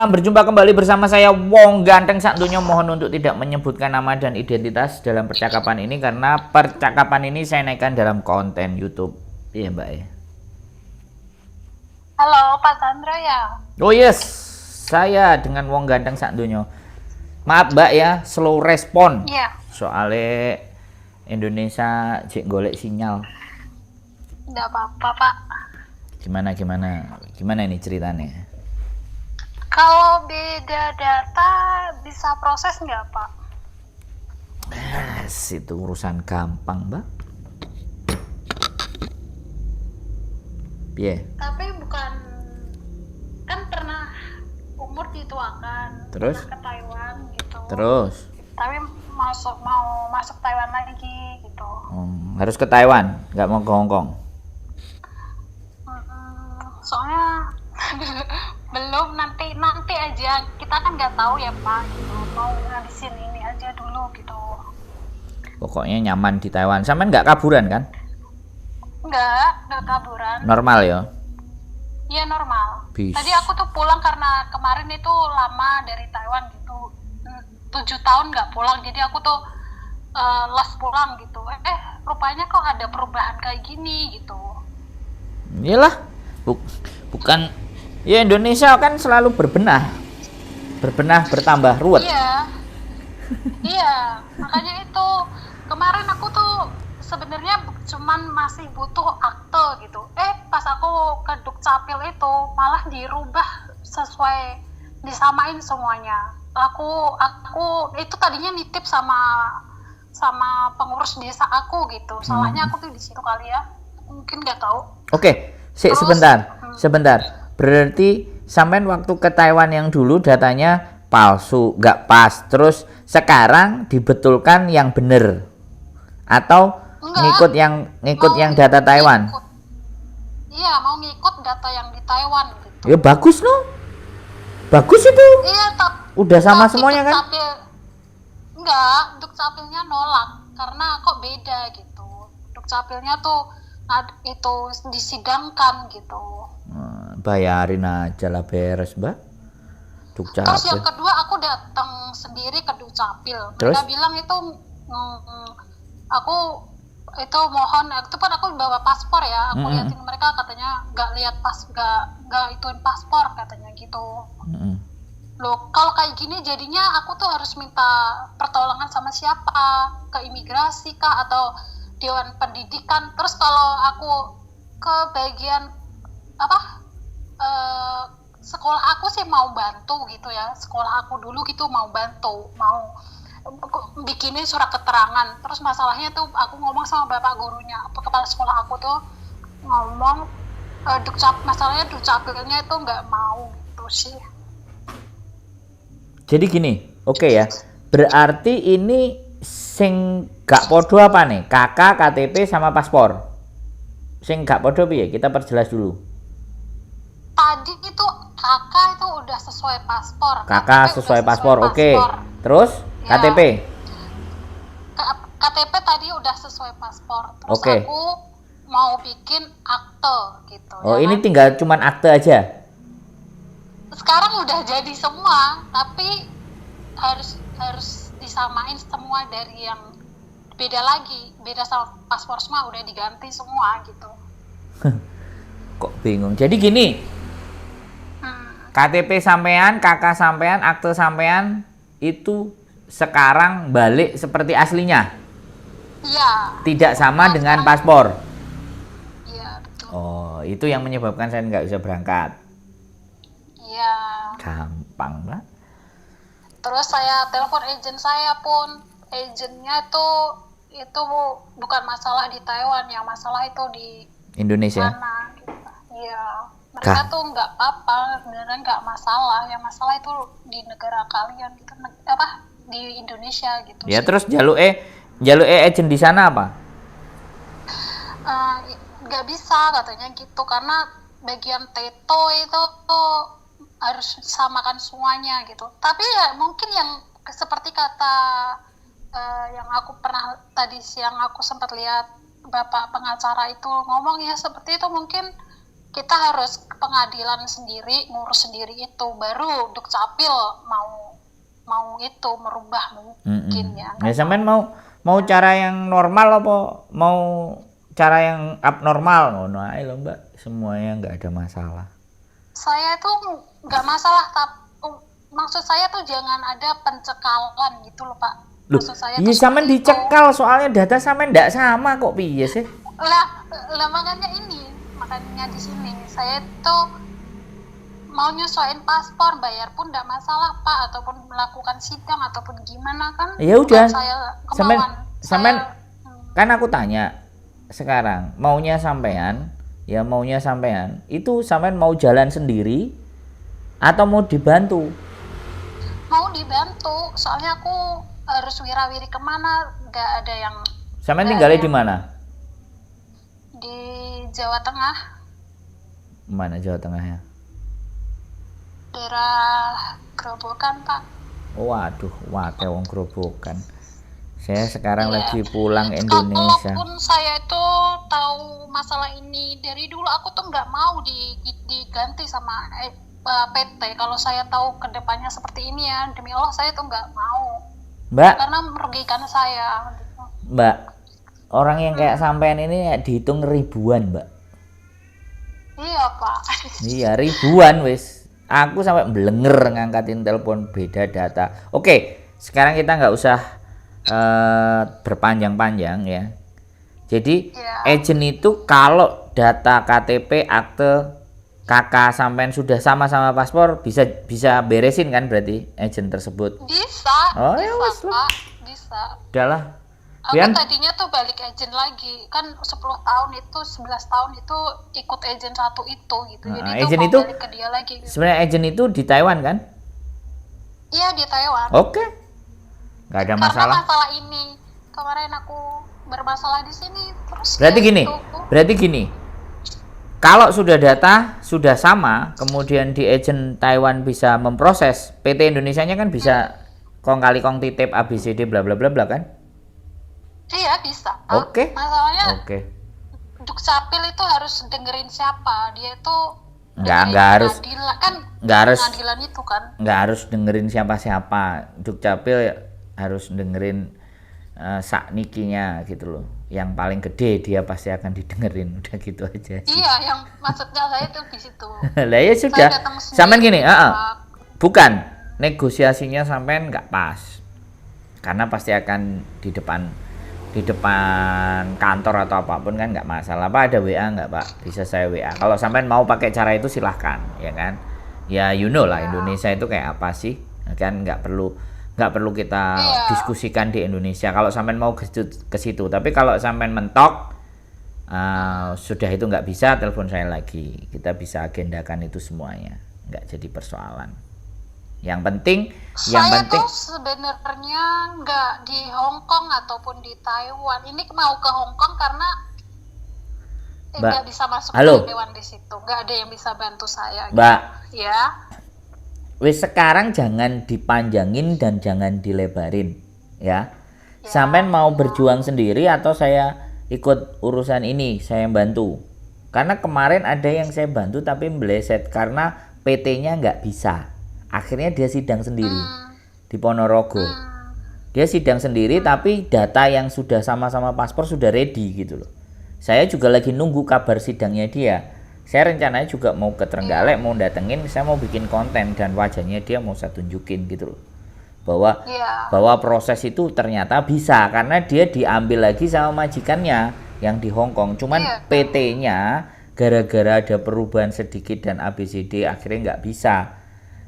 Berjumpa kembali bersama saya Wong Ganteng Sakdunya. Mohon untuk tidak menyebutkan nama dan identitas dalam percakapan ini karena percakapan ini saya naikkan dalam konten YouTube. Iya Mbak ya. Halo Pak Chandra ya? Oh yes, saya dengan Wong Ganteng Sakdunya. Maaf Mbak ya, slow respon. Iya. Soalnya Indonesia cek golek sinyal. Nggak apa-apa Pak. Gimana ini ceritanya? Kalau beda data bisa proses nggak Pak? Itu urusan gampang Mbak. Piye? Tapi bukan, kan pernah umur dituakan, Terus? pernah ke Taiwan gitu. Terus? Tapi mau masuk Taiwan lagi gitu. Harus ke Taiwan, nggak mau ke Hong Kong. Soalnya belum, nanti aja, kita kan nggak tahu ya Pak gitu. Mau ngabisin ini aja dulu gitu. Pokoknya nyaman di Taiwan. Sampean nggak kaburan kan? Nggak kaburan. Normal ya? Iya normal. Bis. Tadi aku tuh pulang karena kemarin itu lama dari Taiwan gitu, 7 tahun nggak pulang, jadi aku tuh les pulang gitu. Rupanya kok ada perubahan kayak gini gitu. Iyalah, bukan. Ya Indonesia kan selalu berbenah, bertambah ruwet. Iya, iya. Makanya itu kemarin aku tuh sebenarnya cuman masih butuh akte gitu. Pas aku ke Dukcapil itu malah dirubah sesuai, disamain semuanya. Aku itu tadinya nitip sama pengurus desa aku gitu. Salahnya aku tuh di situ kali ya. Mungkin nggak tahu. Oke, sebentar. Berarti sampean waktu ke Taiwan yang dulu datanya palsu, nggak pas. Terus sekarang dibetulkan yang bener. Atau ngikut yang data Taiwan. Iya, mau ngikut data yang di Taiwan gitu. Ya bagus no. Bagus itu. Iya, Udah sama semuanya kan? Dukcapilnya nolak karena kok beda gitu. Dukcapilnya tuh itu disidangkan gitu. Bayarin aja lah beres Mbak. Dukcapil. Terus yang kedua aku datang sendiri ke Dukcapil. Terus? Mereka bilang itu aku itu mohon, itu kan aku bawa paspor ya, aku liatin mereka katanya nggak ituin paspor katanya gitu. Loh kalau kayak gini jadinya aku tuh harus minta pertolongan sama siapa, ke imigrasi kah atau Dewan Pendidikan. Terus kalau aku ke bagian sekolah aku sih mau bantu gitu ya, sekolah aku dulu gitu mau bantu, mau bikinin surat keterangan. Terus masalahnya tuh aku ngomong sama bapak gurunya, kepala sekolah aku tuh ngomong masalahnya Dukcapilnya itu nggak mau gitu sih. Jadi gini, oke ya. Berarti ini sing gak podo apa nih? KK, KTP sama paspor. Sing gak podo piye? Kita perjelas dulu. Tadi itu kakak itu udah sesuai paspor. KK sesuai paspor, oke. Terus ya. KTP tadi udah sesuai paspor. Terus aku mau bikin akte gitu. Oh, ya ini kan? Tinggal cuman akte aja. Sekarang udah jadi semua, tapi harus disamain semua dari yang beda sama paspor semua udah diganti semua gitu. Kok bingung. Jadi gini. KTP sampean, KK sampean, akte sampean itu sekarang balik seperti aslinya. Iya. Tidak sama dengan paspor. Iya, betul. Oh, itu yang menyebabkan saya nggak bisa berangkat. Iya. Gampang lah. Terus saya telepon agent saya pun, agentnya itu bukan masalah di Taiwan, yang masalah itu di Indonesia. mana gitu. Iya. Mereka tuh nggak apa-apa, beneran nggak masalah. Yang masalah itu di negara kalian gitu, di Indonesia gitu. Ya sih. Terus jalur agent di sana apa? Nggak bisa katanya gitu, karena bagian Teto itu tuh harus samakan semuanya gitu. Tapi ya mungkin yang seperti kata yang aku pernah tadi siang aku sempat lihat bapak pengacara itu ngomong ya seperti itu, mungkin kita harus ke pengadilan sendiri, ngurus sendiri itu, baru Dukcapil mau itu merubah mungkin ya. Nah, sampean mau cara yang normal apa mau cara yang abnormal ngono ae lho Mbak, semuanya nggak ada masalah. Saya tuh nggak masalah, tapi maksud saya tuh jangan ada pencekalan gitu loh Pak. Loh, Maksud saya iya tuh sampean seperti itu. dicekal soalnya data sampean ndak sama kok piye sih? Lah makanya di sini saya tuh mau nyesuaiin paspor, bayar pun nggak masalah Pak, ataupun melakukan sidang ataupun gimana kan. Ya udah. Bukan saya Sampean kemauan. kan aku tanya sekarang maunya sampean itu sampean mau jalan sendiri atau mau dibantu? Mau dibantu, soalnya aku harus wirawiri kemana, nggak ada yang Sampean nggak tinggalnya ada di mana? di Jawa Tengah, Mana Jawa Tengahnya? daerah Grobogan Pak. Waduh, wake wong Grobogan. Saya sekarang Iya. lagi pulang Indonesia. Kalaupun saya itu tahu masalah ini dari dulu, aku tuh nggak mau diganti sama PT. Kalau saya tahu kedepannya seperti ini ya, demi Allah saya tuh nggak mau, Mbak, karena merugikan saya. Gitu. Mbak, orang yang kayak sampean ini dihitung ribuan, Mbak. Iya Pak. Iya, ribuan wis. Aku sampai blenger ngangkatin telepon beda data. Oke, sekarang kita nggak usah berpanjang-panjang ya. Jadi Iya. agent itu kalau data KTP, akte, KK sampean sudah sama-sama paspor bisa beresin kan berarti agent tersebut. Bisa. Oh, ya Bisa wes lah. Pak. Bisa. Udahlah. Aku Pian, tadinya tuh balik agent lagi, kan 10 tahun itu, 11 tahun itu ikut agent satu itu gitu. Nah, Jadi agent mau itu balik ke dia lagi gitu. sebenarnya agent itu di Taiwan kan? Iya, di Taiwan. Oke. Nggak ada Karena masalah. masalah ini kemarin aku bermasalah di sini, terus Berarti ya gini. itu. Berarti gini. Kalau sudah data sudah sama, kemudian di agent Taiwan bisa memproses, PT Indonesianya kan bisa kong kali kong titip ABCD bla bla bla bla kan? Iya bisa. Oke. Masalahnya Oke. Dukcapil itu harus dengerin siapa? Dia itu Nggak harus. pengadilan kan, Nggak harus. pengadilan itu kan. Nggak harus dengerin siapa-siapa. Dukcapil harus dengerin saknikinya gitu loh. Yang paling gede dia pasti akan didengerin, udah gitu aja sih. Iya, yang maksudnya saya tuh di situ. Lah ya sudah. Saya datang sendiri, Sampean gini, Pak. bukan negosiasinya sampean nggak pas. Karena pasti akan di depan kantor atau apapun kan nggak masalah. Pak ada WA nggak Pak? Bisa saya WA. Kalau sampean mau pakai cara itu silahkan, ya kan? Ya you know lah Indonesia itu kayak apa sih? Kan nggak perlu kita diskusikan di Indonesia. Kalau sampean mau ke situ. Tapi kalau sampean mentok sudah itu nggak bisa, telepon saya lagi. Kita bisa agendakan itu semuanya. Nggak jadi persoalan. Yang penting Saya tuh sebenarnya nggak di Hong Kong ataupun di Taiwan. Ini mau ke Hong Kong karena nggak bisa masuk Halo. ke Taiwan di situ. Nggak ada yang bisa bantu saya. Mbak, Gitu. Ya. wis sekarang jangan dipanjangin dan jangan dilebarin ya. Sampean mau berjuang sendiri atau saya ikut urusan ini, saya bantu. Karena kemarin ada yang saya bantu tapi meleset karena PT-nya nggak bisa. Akhirnya dia sidang sendiri di Ponorogo. Dia sidang sendiri tapi data yang sudah sama-sama paspor sudah ready gitu loh. Saya juga lagi nunggu kabar sidangnya dia. Saya rencananya juga mau ke Trenggalek, mau datengin, saya mau bikin konten dan wajahnya dia mau saya tunjukin gitu loh. Bahwa proses itu ternyata bisa karena dia diambil lagi sama majikannya yang di Hong Kong. Cuman PT-nya gara-gara ada perubahan sedikit dan ABCD akhirnya nggak bisa.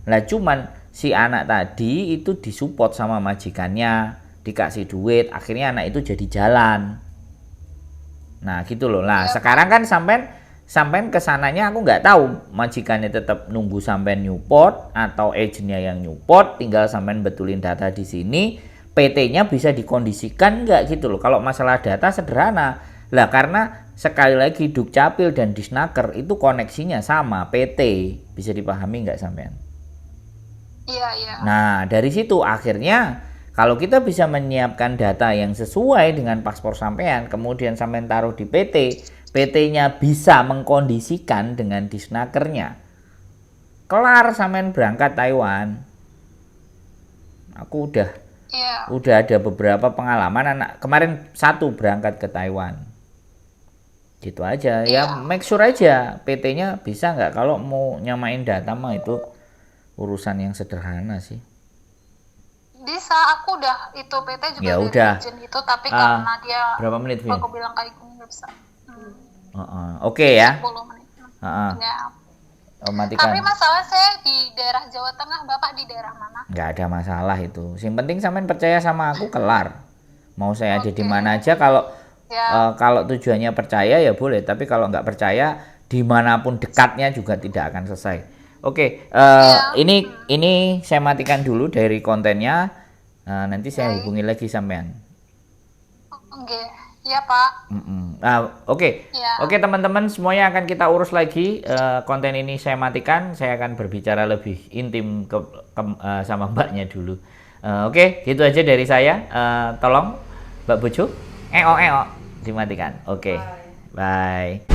Nah cuman si anak tadi itu disupport sama majikannya, dikasih duit, akhirnya anak itu jadi jalan. Nah gitu loh. Nah sekarang kan sampean kesananya aku nggak tahu majikannya tetap nunggu sampean Newport atau agentnya yang Newport, tinggal sampean betulin data di sini, PT-nya bisa dikondisikan nggak gitu loh. Kalau masalah data sederhana lah, karena sekali lagi Dukcapil dan Disnaker itu koneksinya sama PT, bisa dipahami nggak sampean? Iya. Nah dari situ akhirnya kalau kita bisa menyiapkan data yang sesuai dengan paspor sampean, kemudian sampean taruh di PT, PT-nya bisa mengkondisikan dengan disnakernya, kelar sampean berangkat Taiwan. Aku Iya. udah ada beberapa pengalaman, anak kemarin satu berangkat ke Taiwan. Gitu aja ya, Iya. make sure aja PT-nya bisa nggak. Kalau mau nyamain data mah itu urusan yang sederhana sih. Bisa, aku udah itu PT juga Ya dari udah. izin itu, tapi karena dia Berapa menit, Vin? aku bilang kayak gini nggak bisa. Oke ya. 10 menit. Heeh. Ya. Tapi Matikan. masalah saya di daerah Jawa Tengah, Bapak di daerah mana? Nggak ada masalah itu. Yang penting sampean percaya sama aku, kelar. Mau saya ada di Oke. mana aja, kalau Ya. kalau tujuannya percaya ya boleh, tapi kalau nggak percaya dimanapun dekatnya juga tidak akan selesai. Oke, Iya. ini saya matikan dulu dari kontennya. Nanti saya Baik. hubungi lagi sampean. Oke. Iya, Pak. Oke. Ya. Oke teman-teman, semuanya akan kita urus lagi. Konten ini saya matikan, saya akan berbicara lebih intim sama mbaknya dulu. Oke, gitu aja dari saya. Tolong Mbak Bojo, dimatikan. Oke, bye.